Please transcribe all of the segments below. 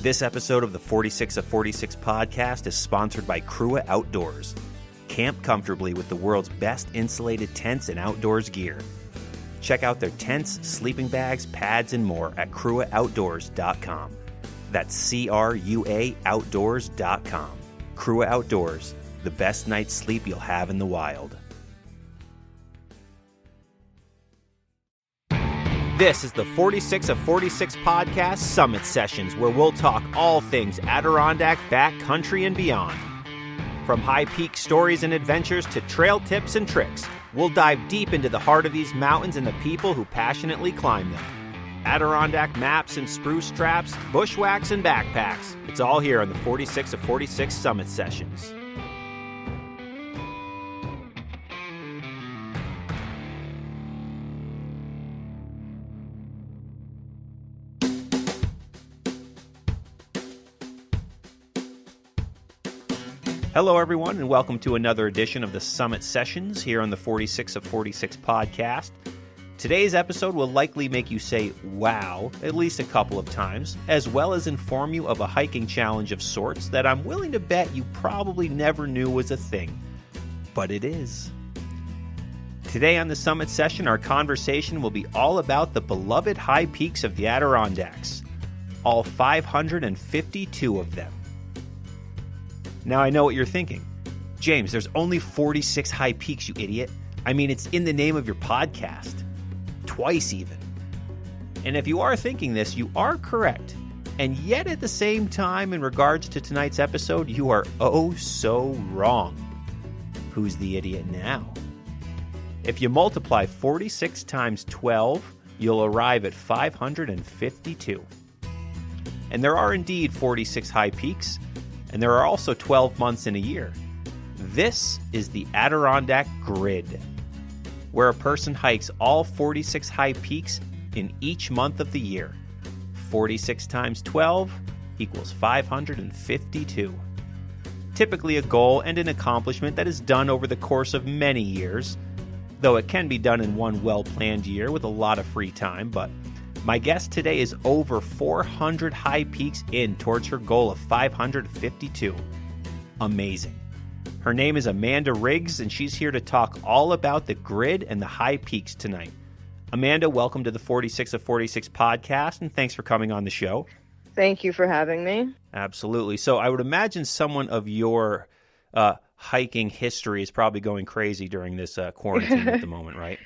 This episode of the 46 of 46 podcast is sponsored by Crua Outdoors. Camp comfortably with the world's best insulated tents and outdoors gear. Check out their tents, sleeping bags, pads, and more at cruaoutdoors.com. That's CRUA Outdoors.com. Crua Outdoors, the best night's sleep you'll have in the wild. This is the 46 of 46 podcast Summit Sessions, where we'll talk all things Adirondack, backcountry, and beyond. From high peak stories and adventures to trail tips and tricks, we'll dive deep into the heart of these mountains and the people who passionately climb them. Adirondack maps and spruce traps, bushwhacks and backpacks. It's all here on the 46 of 46 Summit Sessions. Hello, everyone, and welcome to another edition of the Summit Sessions here on the 46 of 46 podcast. Today's episode will likely make you say, wow, at least a couple of times, as well as inform you of a hiking challenge of sorts that I'm willing to bet you probably never knew was a thing. But it is. Today on the Summit Session, our conversation will be all about the beloved high peaks of the Adirondacks, all 552 of them. Now, I know what you're thinking. James, there's only 46 high peaks, you idiot. I mean, it's in the name of your podcast. Twice even. And if you are thinking this, you are correct. And yet at the same time, in regards to tonight's episode, you are oh so wrong. Who's the idiot now? If you multiply 46 times 12, you'll arrive at 552. And there are indeed 46 high peaks, and there are also 12 months in a year. This is the Adirondack Grid, where a person hikes all 46 high peaks in each month of the year. 46 times 12 equals 552. Typically a goal and an accomplishment that is done over the course of many years, though it can be done in one well-planned year with a lot of free time, but my guest today is over 400 high peaks in towards her goal of 552. Amazing. Her name is Amanda Riggs, and she's here to talk all about the grid and the high peaks tonight. Amanda, welcome to the 46 of 46 podcast, and thanks for coming on the show. Thank you for having me. Absolutely. So I would imagine someone of your hiking history is probably going crazy during this quarantine at the moment, right?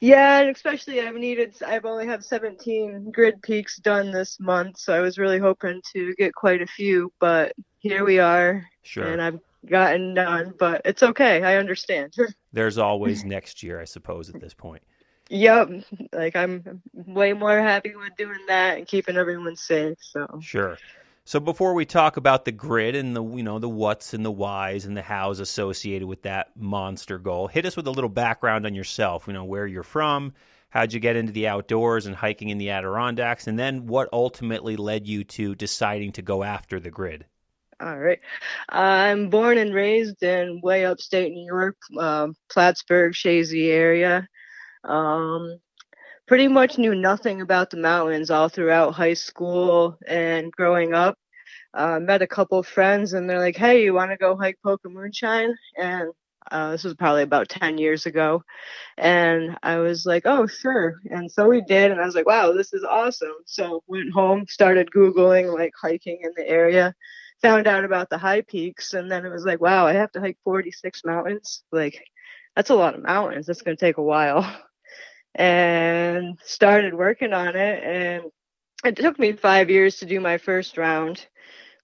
Yeah, and especially I've only had 17 grid peaks done this month, so I was really hoping to get quite a few, but here we are. Sure. And I've gotten none, but it's okay. I understand. There's always next year, I suppose, at this point. Yep. Like, I'm way more happy with doing that and keeping everyone safe. So Sure. So before we talk about the grid and the what's and the whys and the hows associated with that monster goal, hit us with a little background on yourself, where you're from, how'd you get into the outdoors and hiking in the Adirondacks, and then what ultimately led you to deciding to go after the grid. All right. I'm born and raised in way upstate New York, Plattsburgh, Shazy area. Pretty much knew nothing about the mountains all throughout high school and growing up. Met a couple of friends, and they're like, hey, you want to go hike Poca Moonshine? And this was probably about 10 years ago. And I was like, oh, sure. And so we did. And I was like, wow, this is awesome. So went home, started Googling like hiking in the area, found out about the high peaks. And then it was like, wow, I have to hike 46 mountains. Like, that's a lot of mountains. That's going to take a while. And started working on it. And it took me 5 years to do my first round,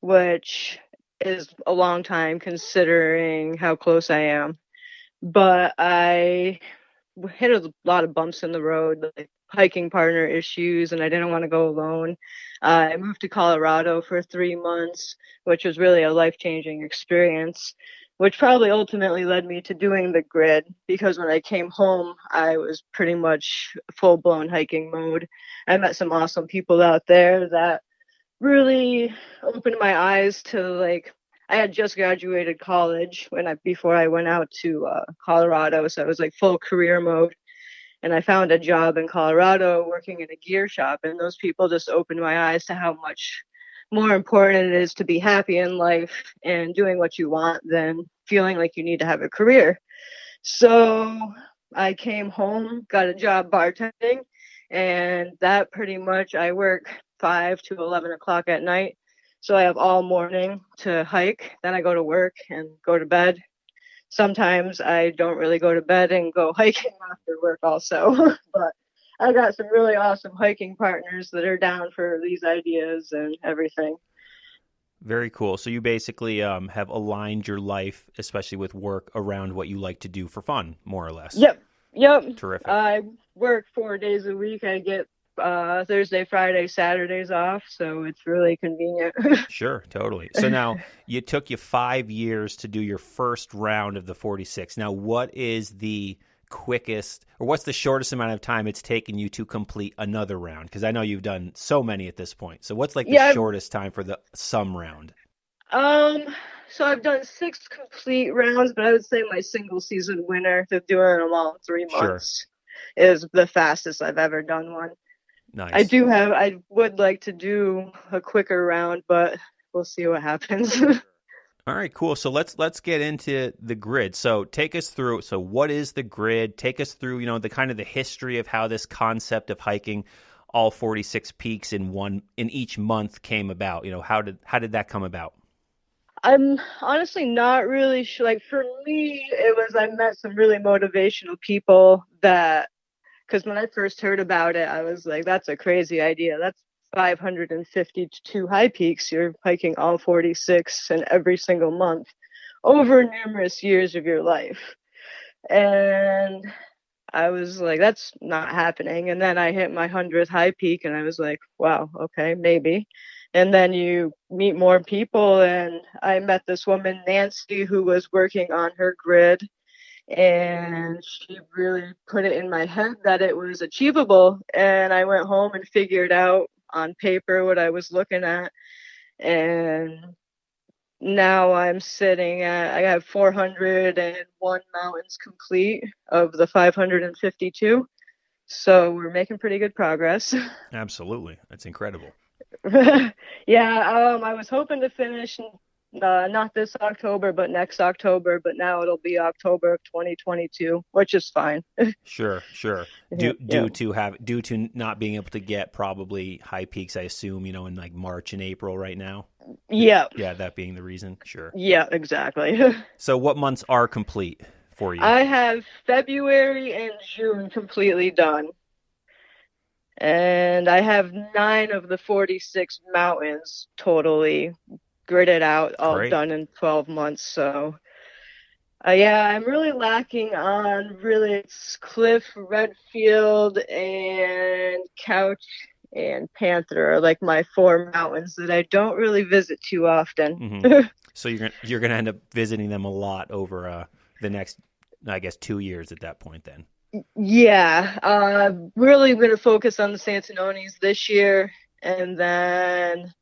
which is a long time considering how close I am. But I hit a lot of bumps in the road, like hiking partner issues, and I didn't want to go alone. I moved to Colorado for 3 months, which was really a life-changing experience, which probably ultimately led me to doing the grid, because when I came home, I was pretty much full-blown hiking mode. I met some awesome people out there that really opened my eyes to, like, I had just graduated college before I went out to Colorado, so I was like full career mode. And I found a job in Colorado working in a gear shop, and those people just opened my eyes to how much more important it is to be happy in life and doing what you want than feeling like you need to have a career. So I came home, got a job bartending, and that pretty much I work 5 to 11 o'clock at night. So I have all morning to hike. Then I go to work and go to bed. Sometimes I don't really go to bed and go hiking after work also. But I got some really awesome hiking partners that are down for these ideas and everything. Very cool. So you basically have aligned your life, especially with work, around what you like to do for fun, more or less. Yep. Terrific. I work 4 days a week. I get Thursday, Friday, Saturdays off, so it's really convenient. Sure, totally. So now it took you 5 years to do your first round of the 46. Now, what is the quickest, or what's the shortest amount of time it's taken you to complete another round? Because I know you've done so many at this point. So what's like the shortest time for the some round? So I've done 6 complete rounds, but I would say my single season winner of doing them all in 3 months is the fastest I've ever done one. Nice. I would like to do a quicker round, but we'll see what happens. All right, cool. So let's get into the grid. So take us through. So what is the grid? Take us through, the kind of the history of how this concept of hiking all 46 peaks in each month came about. How did that come about? I'm honestly not really sure. Like for me, it was I met some really motivational people because when I first heard about it, I was like, that's a crazy idea. That's 552 high peaks. You're hiking all 46 in every single month over numerous years of your life. And I was like, that's not happening. And then I hit my 100th high peak and I was like, wow, okay, maybe. And then you meet more people. And I met this woman, Nancy, who was working on her grid. And she really put it in my head that it was achievable. And I went home and figured out on paper what I was looking at. And now I have 401 mountains complete of the 552. So we're making pretty good progress. Absolutely. That's incredible. Yeah, I was hoping to finish not this October, but next October, but now it'll be October of 2022, which is fine. Sure. Due to not being able to get probably high peaks, I assume, in like March and April right now. Yeah. Yeah, that being the reason. Sure. Yeah, exactly. So what months are complete for you? I have February and June completely done. And I have 9 of the 46 mountains totally gridded out, all done in 12 months. So, I'm really lacking on it's Cliff, Redfield, and Couch and Panther are like my 4 mountains that I don't really visit too often. Mm-hmm. So you're gonna end up visiting them a lot over the next, I guess, 2 years at that point then. Yeah, really going to focus on the Santanonis this year, and then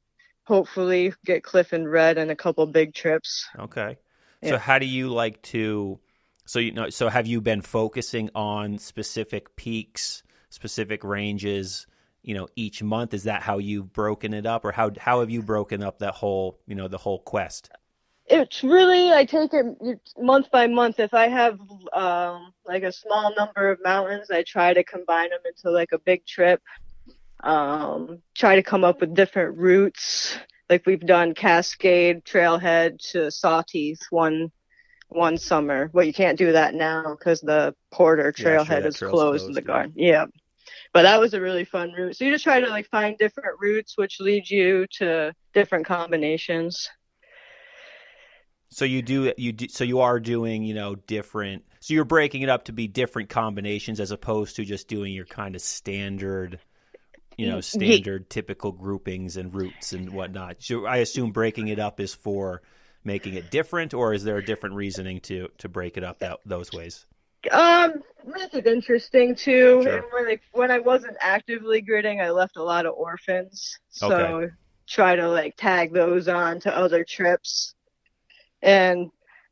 hopefully get Cliff and Red and a couple big trips. Okay. Yeah. So how do you like to? So have you been focusing on specific peaks, specific ranges, each month? Is that how you've broken it up, or how have you broken up that whole, the whole quest? It's really, I take it month by month. If I have like a small number of mountains, I try to combine them into like a big trip. Try to come up with different routes. Like we've done Cascade Trailhead to Sawteeth one summer. Well, you can't do that now because the Porter Trailhead is closed in the garden. Yeah. But that was a really fun route. So you just try to like find different routes which lead you to different combinations. So you are doing, different, so you're breaking it up to be different combinations as opposed to just doing your kind of standard, typical groupings and routes and whatnot. So I assume breaking it up is for making it different, or is there a different reasoning to break it up those ways? Make it interesting too. Sure. And when I wasn't actively gridding, I left a lot of orphans. So try to like tag those on to other trips. And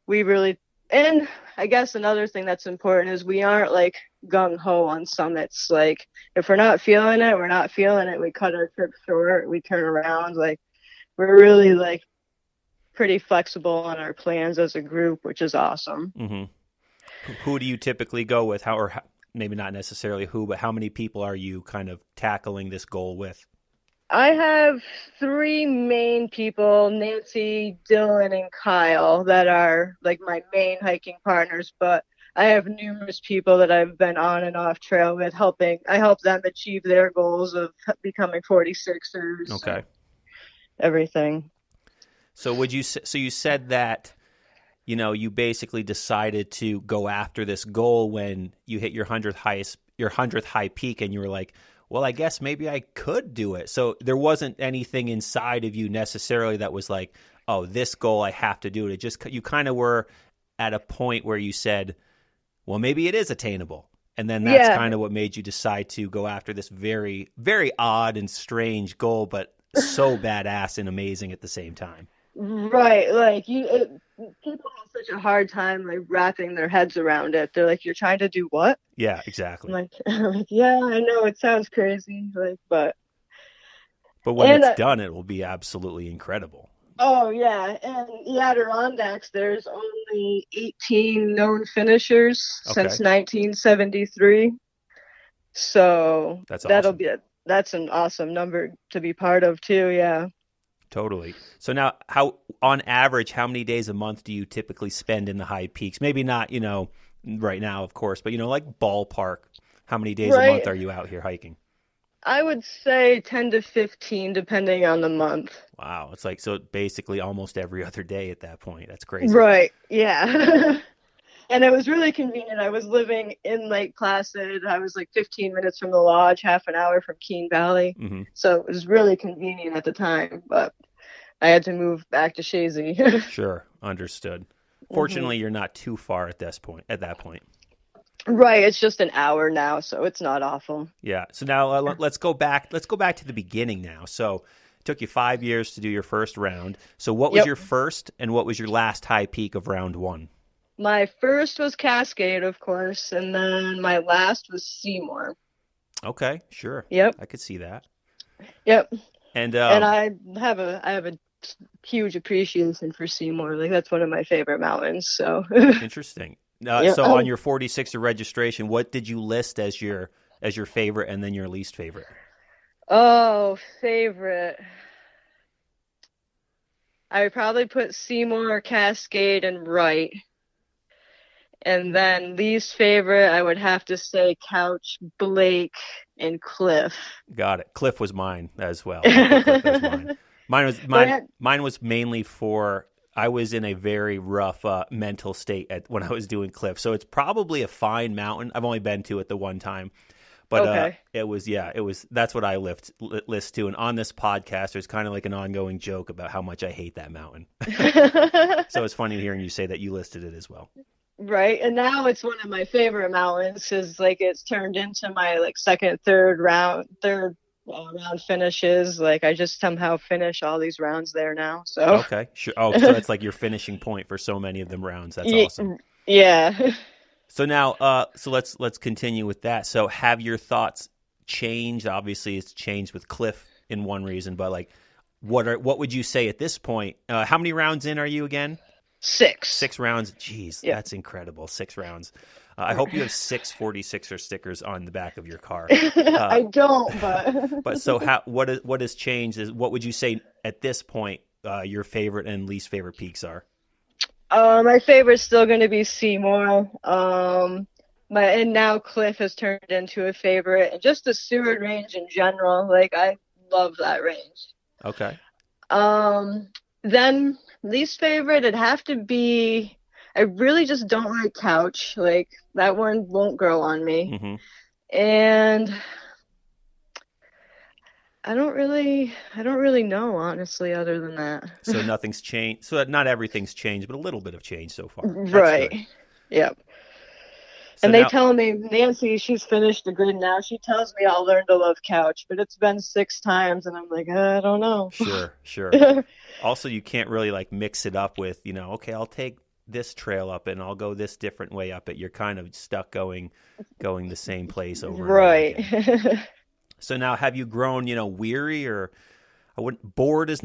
I guess another thing that's important is we aren't like gung-ho on summits. Like if we're not feeling it, we're not feeling it. We cut our trip short, we turn around. Like we're really like pretty flexible on our plans as a group, which is awesome. Who do you typically go with? Maybe not necessarily who, but how many people are you kind of tackling this goal with? I have three main people, Nancy, Dylan, and Kyle, that are like my main hiking partners, but I have numerous people that I've been on and off trail with helping. I help them achieve their goals of becoming 46ers. Okay. Everything. So you said that, you basically decided to go after this goal when you hit your 100th high peak, and you were like, well, I guess maybe I could do it. So there wasn't anything inside of you necessarily that was like, oh, this goal, I have to do it. It just, you kind of were at a point where you said, well, maybe it is attainable. And then that's kind of what made you decide to go after this very, very odd and strange goal, but so badass and amazing at the same time. Right. Like people have such a hard time like wrapping their heads around it. They're like, you're trying to do what? Yeah, exactly. I'm like, yeah, I know it sounds crazy, like, but when it's done, it will be absolutely incredible. Oh yeah, and the Adirondacks, there's only 18 known finishers since 1973. So that's awesome. That's an awesome number to be part of too. Yeah. Totally. So now, on average, how many days a month do you typically spend in the high peaks? Maybe not, right now, of course, but like ballpark, how many days a month are you out here hiking? I would say 10 to 15, depending on the month. Wow. It's like, so basically almost every other day at that point. That's crazy. Right. Yeah. And it was really convenient. I was living in Lake Placid. I was like 15 minutes from the lodge, half an hour from Keene Valley. Mm-hmm. So it was really convenient at the time, but I had to move back to Shazy. Sure. Understood. Fortunately, you're not too far at that point. Right. It's just an hour now, so it's not awful. Yeah. So now let's go back. Let's go back to the beginning now. So it took you 5 years to do your first round. So what was your first and what was your last high peak of round one? My first was Cascade, of course, and then my last was Seymour. Okay, sure. Yep. I could see that. Yep. And I have a huge appreciation for Seymour. Like, that's one of my favorite mountains. So interesting. So on your 46er registration, what did you list as your favorite and then your least favorite? Oh, favorite. I would probably put Seymour, Cascade, and Wright. And then least favorite, I would have to say Couch, Blake, and Cliff. Got it. Cliff was mine as well. Cliff was mine. Mine was mainly for, I was in a very rough mental state when I was doing Cliff. So it's probably a fine mountain. I've only been to it the one time. But it was, that's what I list to. And on this podcast, there's kind of like an ongoing joke about how much I hate that mountain. So it's funny hearing you say that you listed it as well. Right. And now it's one of my favorite mountains because like it's turned into my like third round finishes. Like I just somehow finish all these rounds there now. So okay, sure. Oh, so it's like your finishing point for so many of them rounds. That's awesome. Yeah. So now, so let's continue with that. So have your thoughts changed? Obviously, it's changed with Cliff in one reason, but like, what would you say at this point? How many rounds in are you again? 6. 6 rounds. Jeez, that's incredible. 6 rounds. I hope you have 6 46er stickers on the back of your car. I don't, but. But so what has changed is, what would you say at this point your favorite and least favorite peaks are? My favorite's still going to be Seymour. And now Cliff has turned into a favorite, and just the Seward Range in general. Like I love that range. Okay. Then least favorite, it'd have to be. I really just don't like Couch. Like that one won't grow on me. Mm-hmm. And I don't really know, honestly, other than that. So nothing's changed. So not everything's changed, but a little bit of change so far. Right. Good. Yep. So and they tell me, Nancy, she's finished the grid now. She tells me I'll learn to love Couch, but it's been 6 times, and I'm like, I don't know. Sure. Also, you can't really like mix it up with, okay, I'll take this trail up and I'll go this different way up it. You're kind of stuck going the same place over. Right. And over again. So now, have you grown, weary, or bored is